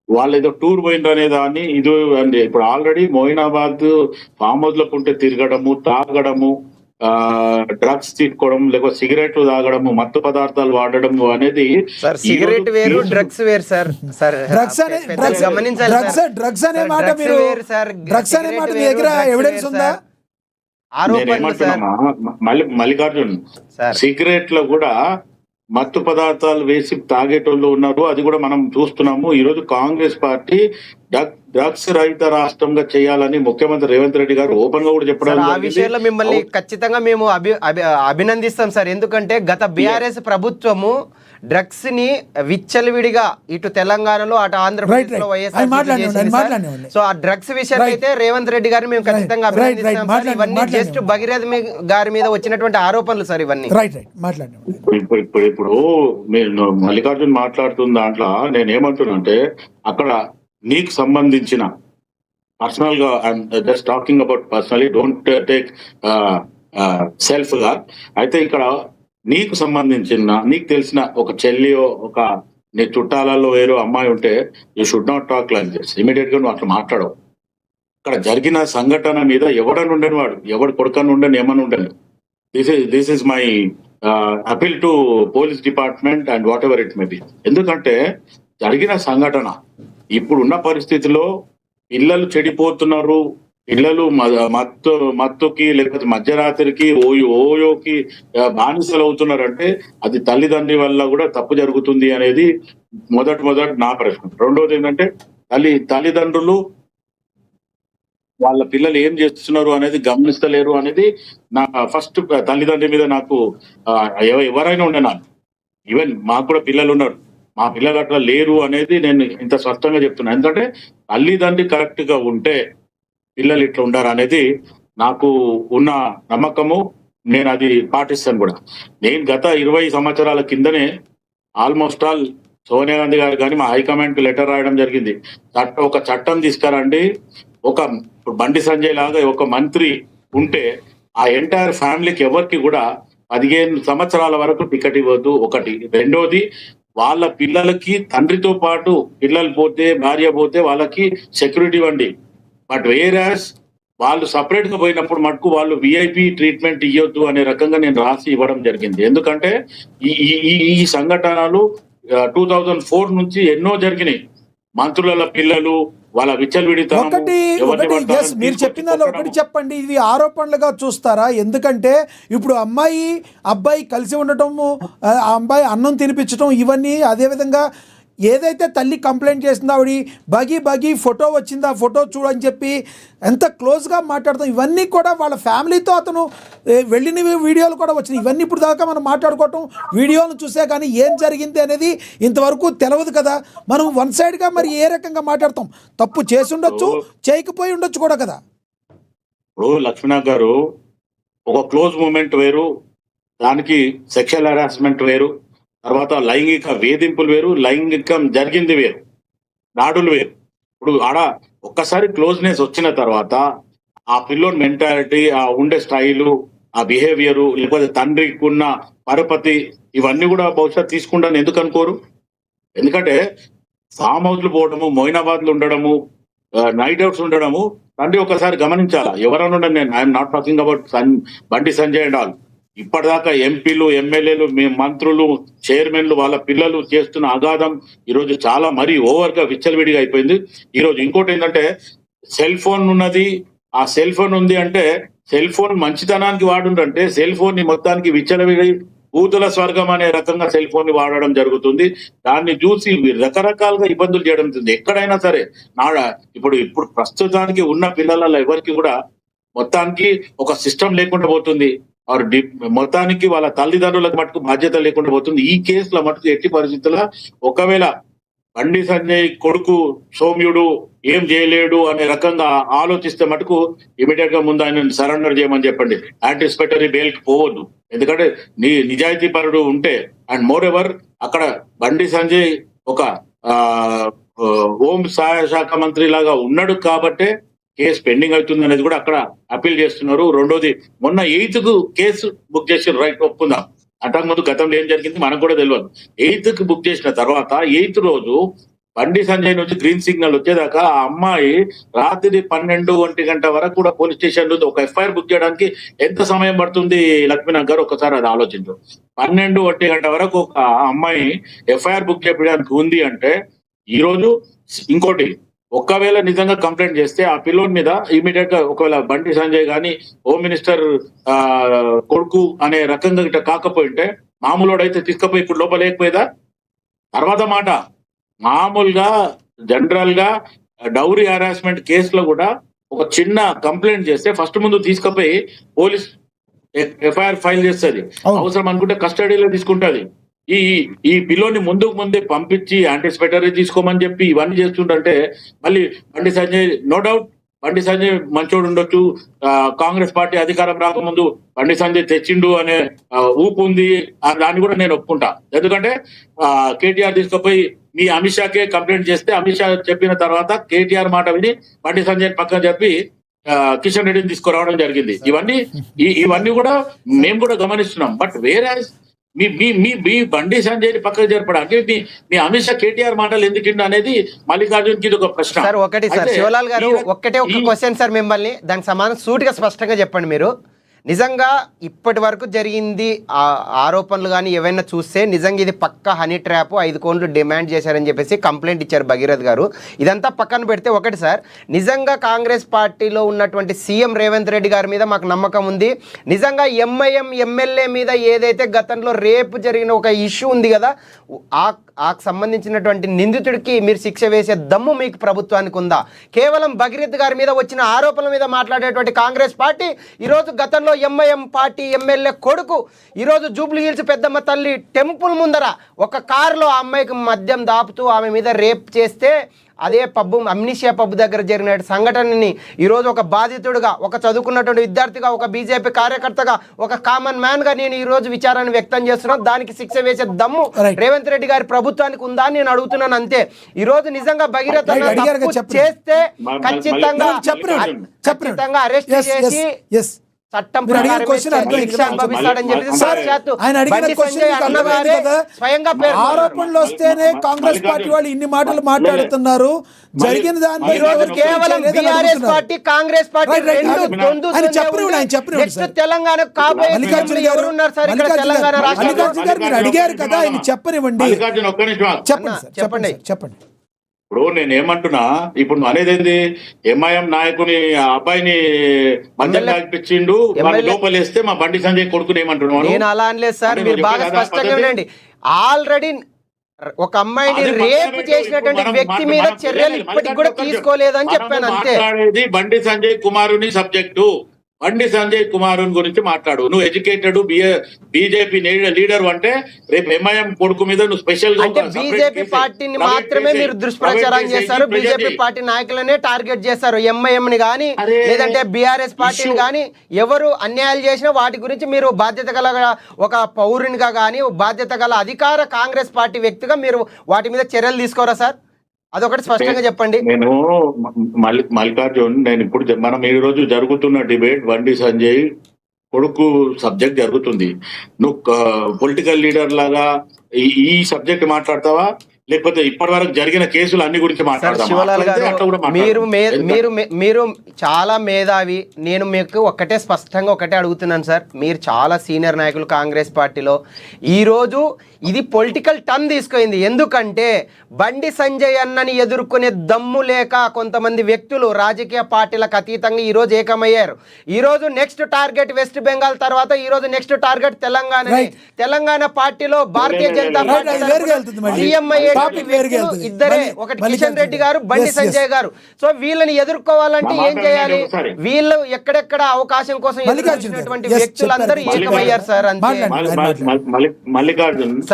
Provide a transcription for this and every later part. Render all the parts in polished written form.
వాళ్ళు ఏదో టూర్ పోయినరు అనే దాన్ని ఇది అండి. ఇప్పుడు ఆల్రెడీ మొయినాబాద్ ఫామ్ హౌస్ లో ఉంటే తిరగడము, తాగడము, డ్రగ్స్ తీసుకోవడం, లేకపోతే సిగరెట్లు తాగడము, మత్తు పదార్థాలు వాడడం అనేది సార్ సిగరెట్ వేరు, డ్రగ్స్ వేరు సార్. సార్ డ్రగ్స్ అనే గమనించాలి సార్. డ్రగ్స్ అనే మాట మీరు డ్రగ్స్ అనే మాట మీ దగ్గర ఎవిడెన్స్ ఉందా? మల్లికార్జున్, సిగరెట్ లో కూడా మత్తు పదార్థాలు వేసి తాగేటోళ్ళు ఉన్నారు. అది కూడా మనం చూస్తున్నాము. ఈ రోజు కాంగ్రెస్ పార్టీ డ్రగ్స్ రహిత రాష్ట్రంగా చేయాలని ముఖ్యమంత్రి రేవంత్ రెడ్డి గారు ఓపెన్ గా కూడా చెప్పడం. ఆ విషయంలో మిమ్మల్ని ఖచ్చితంగా మేము అభినందిస్తాం సార్. ఎందుకంటే గత బీఆర్ఎస్ ప్రభుత్వము డ్రగ్స్ ని విచ్చలవిడిగా ఇటు తెలంగాణలో అటు ఆంధ్రప్రదేశ్ లో వైఎస్ఆర్. సో ఆ డ్రగ్స్ విషయంలో అయితే రేవంత్ రెడ్డి గారిని మేము ఖచ్చితంగా అభినందిస్తాం సార్. ఇవన్నీ జస్ట్ భగీరథ గారి మీద వచ్చినటువంటి ఆరోపణలు సార్ ఇవన్నీ. ఇప్పుడు మీరు మల్లికార్జున్ మాట్లాడుతున్న దాంట్లో నేనేమంటున్నా అంటే, అక్కడ నీకు సంబంధించిన పర్సనల్ గా, just talking about personally, don't take self గా. అయితే ఇక్కడ నీకు సంబంధించిన, నీకు తెలిసిన ఒక చెల్లియో, ఒక నీ చుట్టాలలో వేరే అమ్మాయి ఉంటే you should not talk like this. Immediate గా నువ్వు అట్లా మాట్లాడవు. ఇక్కడ జరిగిన సంఘటన మీద ఎవడని ఉండని వాడు, ఎవడు కొడుకని ఉండని, ఏమని ఉండని. This is my appeal to police department and what ever it may be. ఎందుకంటే జరిగిన సంఘటన, ఇప్పుడున్న పరిస్థితిలో పిల్లలు చెడిపోతున్నారు. పిల్లలు మత్తుకి లేకపోతే మధ్యరాత్రికి ఓయోకి బానిసలు అవుతున్నారంటే అది తల్లిదండ్రి వల్ల కూడా తప్పు జరుగుతుంది అనేది మొదటి నా ప్రశ్న. రెండోది ఏంటంటే, తల్లిదండ్రులు వాళ్ళ పిల్లలు ఏం చేస్తున్నారు అనేది గమనిస్తలేరు అనేది నా ఫస్ట్. తల్లిదండ్రి మీద నాకు ఎవరైనా ఉండే, నాకు ఈవెన్ మాకు కూడా పిల్లలు ఉన్నారు, మా పిల్లలు అట్లా లేరు అనేది నేను ఇంత స్పష్టంగా చెప్తున్నాను. ఎందుకంటే తల్లిదండ్రి కరెక్ట్ గా ఉంటే పిల్లలు ఇట్లా ఉండారు అనేది నాకు ఉన్న నమ్మకము. నేను అది పాటిస్తాను కూడా. నేను గత 20 సంవత్సరాల కిందనే ఆల్మోస్ట్ ఆల్ సోనియా గాంధీ గారు కానీ మా హైకమాండ్ కి లెటర్ రాయడం జరిగింది. ఒక చట్టం తీసుకురండి, ఒక బండి సంజయ్ లాగా ఒక మంత్రి ఉంటే ఆ ఎంటైర్ ఫ్యామిలీకి ఎవరికి కూడా 15 సంవత్సరాల వరకు టికెట్ ఇవ్వద్దు. ఒకటి. రెండోది, వాళ్ళ పిల్లలకి తండ్రితో పాటు పిల్లలు పోతే, భార్య పోతే వాళ్ళకి సెక్యూరిటీ ఇవ్వండి. బట్ వేరాస్ వాళ్ళు సపరేట్ గా పోయినప్పుడు మటుకు వాళ్ళు విఐపి ట్రీట్మెంట్ ఇవ్వద్దు అనే రకంగా నేను రాసి ఇవ్వడం జరిగింది. ఎందుకంటే ఈ సంఘటనలు 2004 నుంచి ఎన్నో జరిగినాయి. మంత్రుల పిల్లలు వాళ్ళ విచ్చలవిడితనం. మీరు చెప్పిన ఒకటి చెప్పండి, ఇది ఆరోపణలుగా చూస్తారా? ఎందుకంటే ఇప్పుడు అమ్మాయి అబ్బాయి కలిసి ఉండటము, ఆ అమ్మాయి అన్నం తినిపించడం, ఇవన్నీ అదేవిధంగా ఏదైతే తల్లి కంప్లైంట్ చేసిందో ఆవిడ బగి ఫోటో వచ్చింది, ఆ ఫోటో చూడని చెప్పి ఎంత క్లోజ్గా మాట్లాడతాం, ఇవన్నీ కూడా వాళ్ళ ఫ్యామిలీతో అతను వెళ్ళిన వీడియోలు కూడా వచ్చినాయి. ఇవన్నీ ఇప్పుడు దాకా మనం మాట్లాడుకోవటం, వీడియోలు చూసే కానీ ఏం జరిగింది అనేది ఇంతవరకు తెలియదు కదా. మనం వన్ సైడ్గా మరి ఏ రకంగా మాట్లాడతాం? తప్పు చేసి ఉండొచ్చు, చేయకపోయి ఉండొచ్చు కూడా కదా. ఇప్పుడు లక్ష్మీనాథ్ గారు, ఒక క్లోజ్ మూమెంట్ వేరు, దానికి సెక్షువల్ హెరాస్మెంట్ వేరు, తర్వాత లైంగిక వేధింపులు వేరు, లైంగికం జరిగింది వేరు, దాడులు వేరు. ఇప్పుడు ఆడ ఒక్కసారి క్లోజ్నెస్ వచ్చిన తర్వాత ఆ పిల్లోని మెంటాలిటీ, ఆ ఉండే స్టైలు, ఆ బిహేవియరు, లేకపోతే తండ్రికి ఉన్న పరపతి, ఇవన్నీ కూడా బహుశా తీసుకుంటాను ఎందుకు అనుకోరు? ఎందుకంటే ఫామ్ హౌస్లు పోవడము, మొయినాబాద్లు ఉండడము, నైట్ అవుట్స్ ఉండడము తండ్రి ఒకసారి గమనించాలా. ఎవరైనా ఉండండి, నేను I'm not talking about Bandi Sanjay and all. ఇప్పటిదాకా ఎంపీలు, ఎమ్మెల్యేలు, మంత్రులు, చైర్మన్లు వాళ్ళ పిల్లలు చేస్తున్న అగాధం ఈరోజు చాలా మరీ ఓవర్ గా విచ్చలవిడిగా అయిపోయింది. ఈరోజు ఇంకోటి ఏంటంటే, సెల్ ఫోన్ ఉన్నది. ఆ సెల్ ఫోన్ ఉంది అంటే సెల్ ఫోన్ మంచితనానికి వాడుంటే సెల్ ఫోన్ ని మొత్తానికి విచ్చలవిడి కూతుల స్వర్గం అనే రకంగా సెల్ ఫోన్ ని వాడడం జరుగుతుంది. దాన్ని చూసి రకరకాలుగా ఇబ్బందులు చేయడం జరుగుతుంది. ఎక్కడైనా సరే ఇప్పుడు ప్రస్తుతానికి ఉన్న పిల్లలలో ఎవరికి కూడా మొత్తానికి ఒక సిస్టమ్ లేకుండా పోతుంది. మొత్తానికి వాళ్ళ తల్లిదండ్రులకు మటుకు బాధ్యత లేకుండా పోతుంది. ఈ కేసులో మటుకు ఎట్టి పరిస్థితుల్లో ఒకవేళ బండి సంజయ్ కొడుకు సౌమ్యుడు ఏం చేయలేడు అనే రకంగా ఆలోచిస్తే మటుకు ఇమీడియట్ గా ముందు ఆయన సరెండర్ చేయమని చెప్పండి. యాంటిసిపేటరీ బెయిల్ కి పోవద్దు. ఎందుకంటే నిజాయితీ పరుడు ఉంటే, అండ్ మోర్ ఎవర్ అక్కడ బండి సంజయ్ ఒక హోం శాఖ మంత్రి లాగా ఉన్నాడు కాబట్టే కేసు పెండింగ్ అవుతుంది అనేది కూడా అక్కడ అప్పీల్ చేస్తున్నారు. రెండోది, మొన్న 8th కేసు బుక్ చేసి రైట్ ఒప్పుకుందాం. అంతకుముందు గతంలో ఏం జరిగింది మనకు కూడా తెలియదు. 8th కి బుక్ చేసిన తర్వాత 8th రోజు బండి సంజయ్ నుంచి గ్రీన్ సిగ్నల్ వచ్చేదాకా ఆ అమ్మాయి రాత్రి 12 గంట వరకు కూడా పోలీస్ స్టేషన్ లో ఒక ఎఫ్ఐఆర్ బుక్ చేయడానికి ఎంత సమయం పడుతుంది లక్ష్మీనాథ్ గారు? ఒకసారి అది ఆలోచించు. 12 గంట వరకు ఒక అమ్మాయి ఎఫ్ఐఆర్ బుక్ చేయడానికి ఉంది అంటే, ఈ రోజు ఇంకోటి, ఒకవేళ నిజంగా కంప్లైంట్ చేస్తే ఆ పిల్లోని మీద ఇమీడియట్ గా ఒకవేళ బండి సంజయ్ గాని హోమ్ మినిస్టర్ కొడుకు అనే రకంగా ఇట్లా కాకపోయింటే మామూలుడైతే తీసుకపోయి ఇప్పుడు లోపల లేకపోయేదా? తర్వాత మాట, మామూలుగా జనరల్ గా డౌరీ హరాస్మెంట్ కేసులో కూడా ఒక చిన్న కంప్లైంట్ చేస్తే ఫస్ట్ ముందు తీసుకుపోయి పోలీస్ ఎఫ్ఐఆర్ ఫైల్ చేస్తుంది. అవసరం అనుకుంటే కస్టడీలో తీసుకుంటది. ఈ పిల్లోని ముందే పంపించి యాంటిసిపేటరీ తీసుకోమని చెప్పి ఇవన్నీ చేస్తుంటే మళ్ళీ బండి సంజయ్, నో డౌట్ బండి సంజయ్ మంచోడు ఉండొచ్చు, కాంగ్రెస్ పార్టీ అధికారం రాకముందు బండి సంజయ్ తెచ్చిండు అనే ఊపు ఉంది, దాన్ని కూడా నేను ఒప్పుకుంటా. ఎందుకంటే కేటీఆర్ తీసుకుపోయి మీ అమిత్ షాకే కంప్లైంట్ చేస్తే అమిత్ షా చెప్పిన తర్వాత కేటీఆర్ మాట విని బండి సంజయ్ పక్కన చెప్పి కిషన్ రెడ్డిని తీసుకురావడం జరిగింది. ఇవన్నీ కూడా మేము కూడా గమనిస్తున్నాం. బట్ వేరే మీ బండి సంజయ్ పక్కకు జరపడానికి మీ అమిత్ షా కేటీఆర్ మాటలు ఎందుకు అనేది మల్లికార్జున్ కి ఇది ఒక ప్రశ్న. సార్ ఒకటి సార్, శివలాల్ గారు ఒక్కటే ఒక క్వశ్చన్ సార్, మిమ్మల్ని దానికి సమాధానం సూటిగా స్పష్టంగా చెప్పండి. మీరు నిజంగా ఇప్పటి వరకు జరిగింది ఆరోపణలు కానీ ఏవైనా చూస్తే నిజంగా ఇది పక్క హనీ ట్రాప్, 5 కోట్లు డిమాండ్ చేశారని చెప్పేసి కంప్లైంట్ ఇచ్చారు భగీరథ్ గారు. ఇదంతా పక్కన పెడితే ఒకటి సార్, నిజంగా కాంగ్రెస్ పార్టీలో ఉన్నటువంటి సీఎం రేవంత్ రెడ్డి గారి మీద మాకు నమ్మకం ఉంది. నిజంగా ఎంఐఎం ఎమ్మెల్యే మీద ఏదైతే గతంలో రేపు జరిగిన ఒక ఇష్యూ ఉంది కదా, ఆ సంబంధించినటువంటి నిందితుడికి మీరు శిక్ష వేసే దమ్ము మీకు ప్రభుత్వానికి ఉందా? కేవలం భగీరథ్ గారి మీద వచ్చిన ఆరోపణల మీద మాట్లాడేటువంటి కాంగ్రెస్ పార్టీ ఈరోజు గతంలో ఎంఐఎం పార్టీ ఎమ్మెల్యే కొడుకు ఈరోజు జూబ్లీ హిల్స్ పెద్దమ్మ తల్లి టెంపుల్ ముందర ఒక కారులో ఆ అమ్మాయికి మద్యం దాపుతూ ఆమె మీద రేప్ చేస్తే అదే పబ్బు అమ్నిషియా పబ్బు దగ్గర జరిగిన సంఘటనని ఈరోజు ఒక బాధితుడిగా, ఒక చదువుకున్నటువంటి విద్యార్థిగా, ఒక బీజేపీ కార్యకర్తగా, ఒక కామన్ మ్యాన్గా నేను ఈరోజు విచారాన్ని వ్యక్తం చేస్తున్నాను. దానికి శిక్ష వేసే దమ్ము రేవంత్ రెడ్డి గారి ప్రభుత్వానికి ఉందా అని నేను అడుగుతున్నాను అంతే. ఈరోజు నిజంగా భగీరథ చేస్తే ఖచ్చితంగా అరెస్ట్ చేసి చట్టం ఆరోపణలు వస్తేనే కాంగ్రెస్ పార్టీ వాళ్ళు ఇన్ని మాటలు మాట్లాడుతున్నారు. జరిగిన దాని కేవలం BRS party Congress party Telangana అడిగారు కదా, ఆయన చెప్పనివ్వండి. చెప్పండి చెప్పండి. ఇప్పుడు నేనేమంటున్నా, ఇప్పుడు నువ్వు అనేది ఏంది? ఎంఐఎం నాయకుని అబ్బాయిని మద్యం తాగిపించిండు, లోపలేస్తే మా బండి సంజయ్ కొడుకుని ఏమంటున్నావు? నేను అలా అనలేదు సార్, మీరు బాగా స్పష్టంగా ఉండండి. ఆల్రెడీ ఒక అమ్మాయిని రేపు చేసినటువంటి వ్యక్తి మీద చర్యలు ఇప్పటికి కూడా తీసుకోలేదని చెప్పాను అంతే. బండి సంజయ్ కుమారుని సబ్జెక్టు, బండి సంజయ్ కుమారుని గురించి మాట్లాడు. నువ్వు ఎడ్యుకేటెడ్ బీజేపీ లీడర్ అంటే రేపు ఎంఐఎం కొడుకు మీద నువ్వు స్పెషల్ గా బీజేపీ పార్టీని మాత్రమే మీరు దుష్ప్రచారం చేస్తారు, బీజేపీ పార్టీ నాయకులనే టార్గెట్ చేస్తారు. ఎంఐఎం ని గానీ లేదంటే బీఆర్ఎస్ పార్టీని గానీ ఎవరు అన్యాయాలు చేసినా వాటి గురించి మీరు బాధ్యత గల ఒక పౌరునిగా గానీ బాధ్యత గల అధికార కాంగ్రెస్ పార్టీ వ్యక్తిగా మీరు వాటి మీద చర్యలు తీసుకోరా సార్? అదొకటి స్పష్టంగా చెప్పండి. నేను మల్లికార్జున్, నేను ఇప్పుడు మనం ఈ రోజు జరుగుతున్న డిబేట్ బండి సంజయ్ కొడుకు సబ్జెక్ట్ జరుగుతుంది. నువ్వు పొలిటికల్ లీడర్ లాగా ఈ సబ్జెక్ట్ మాట్లాడతావా, లేకపోతే ఇప్పటి వరకు జరిగిన కేసులు అన్ని గురించి మాట్లాడతావా? మీరు చాలా మేధావి. నేను మీకు ఒక్కటే స్పష్టంగా ఒకటే అడుగుతున్నాను సార్, మీరు చాలా సీనియర్ నాయకులు కాంగ్రెస్ పార్టీలో. ఈరోజు ఇది పొలిటికల్ టర్న్ తీసుకుంది. ఎందుకంటే బండి సంజయ్ అన్నని ఎదుర్కొనే దమ్ము లేక కొంతమంది వ్యక్తులు రాజకీయ పార్టీలకు అతీతంగా ఈరోజు ఏకమయ్యారు. ఈరోజు నెక్స్ట్ టార్గెట్ వెస్ట్ బెంగాల్ తర్వాత ఈరోజు నెక్స్ట్ టార్గెట్ తెలంగాణ పార్టీలో భారతీయ జనతా పార్టీ ఇద్దరే, ఒకటి కిషన్ రెడ్డి గారు, బండి సంజయ్ గారు. సో వీళ్ళని ఎదుర్కోవాలంటే ఏం చేయాలి? వీళ్ళు ఎక్కడెక్కడ అవకాశం కోసం ఎదుర్కొన్నటువంటి వ్యక్తులందరూ ఏకమయ్యారు సార్. అంతే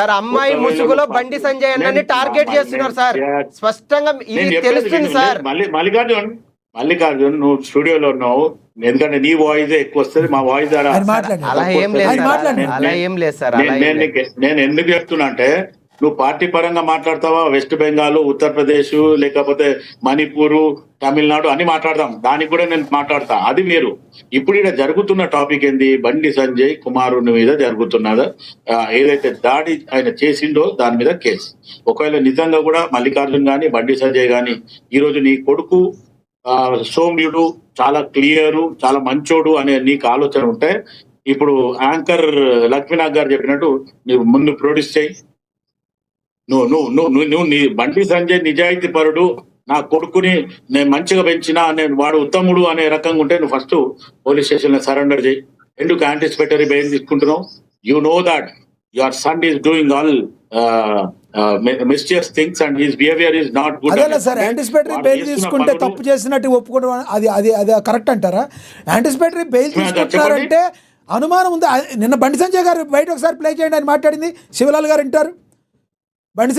సార్, అమ్మాయి ముసుగులో బండి సంజయ్ అన్నని టార్గెట్ చేస్తున్నారు సార్, స్పష్టంగా ఇది తెలుస్తుంది సార్. మల్లికార్జున్, నువ్వు స్టూడియోలో ఉన్నావు, ఎందుకంటే నీ వాయిస్ ఎక్కువ వస్తుంది, మా వాయిస్ అలా ఏం లేదు సార్. నేను ఎందుకు చెప్తున్నా అంటే, నువ్వు పార్టీ పరంగా మాట్లాడతావా, వెస్ట్ బెంగాల్, ఉత్తరప్రదేశ్, లేకపోతే మణిపూర్, తమిళనాడు అని మాట్లాడదాం, దానికి కూడా నేను మాట్లాడతా, అది వేరు. ఇప్పుడు ఇక్కడ జరుగుతున్న టాపిక్ ఏంది, బండి సంజయ్ కుమారుని మీద జరుగుతున్నదా ఏదైతే దాడి ఆయన చేసిండో దాని మీద కేసు. ఒకవేళ నిజంగా కూడా మల్లికార్జున్ గాని బండి సంజయ్ గాని ఈరోజు నీ కొడుకు సౌమ్యుడు, చాలా క్లియరు, చాలా మంచోడు అనే నీకు ఆలోచన ఉంటే ఇప్పుడు యాంకర్ లక్ష్మీనాథ్ గారు చెప్పినట్టు నువ్వు ముందు ప్రొడ్యూస్ చేయి. నువ్వు నీ బండి సంజయ్ నిజాయితీ పరుడు, నా కొడుకుని నేను మంచిగా పెంచినా, నేను వాడు ఉత్తముడు అనే రకంగా ఉంటే నువ్వు ఫస్ట్ పోలీస్ స్టేషన్ లో సరెండర్ చేయి. ఎందుకు యాంటిసిపేటరీ బెయిల్ తీసుకుంటున్నావు? You know that your son is doing all mischievous things and his behaviour is not good. అదేలా సార్, యాంటిసిపేటరీ బెయిల్ తీసుకుంటే తప్పు చేసినట్టు ఒప్పుకోవడం అది అది అది కరెక్ట్ అంటారా? యాంటిసిపేటరీ బెయిల్ తీసుకుంటారంటే అనుమానం ఉంది. నిన్న బండి సంజయ్ గారు బయట ఒకసారి ప్లే చేయండి, ఆయన మాట్లాడింది శివలాల్ గారు వింటారు. బండి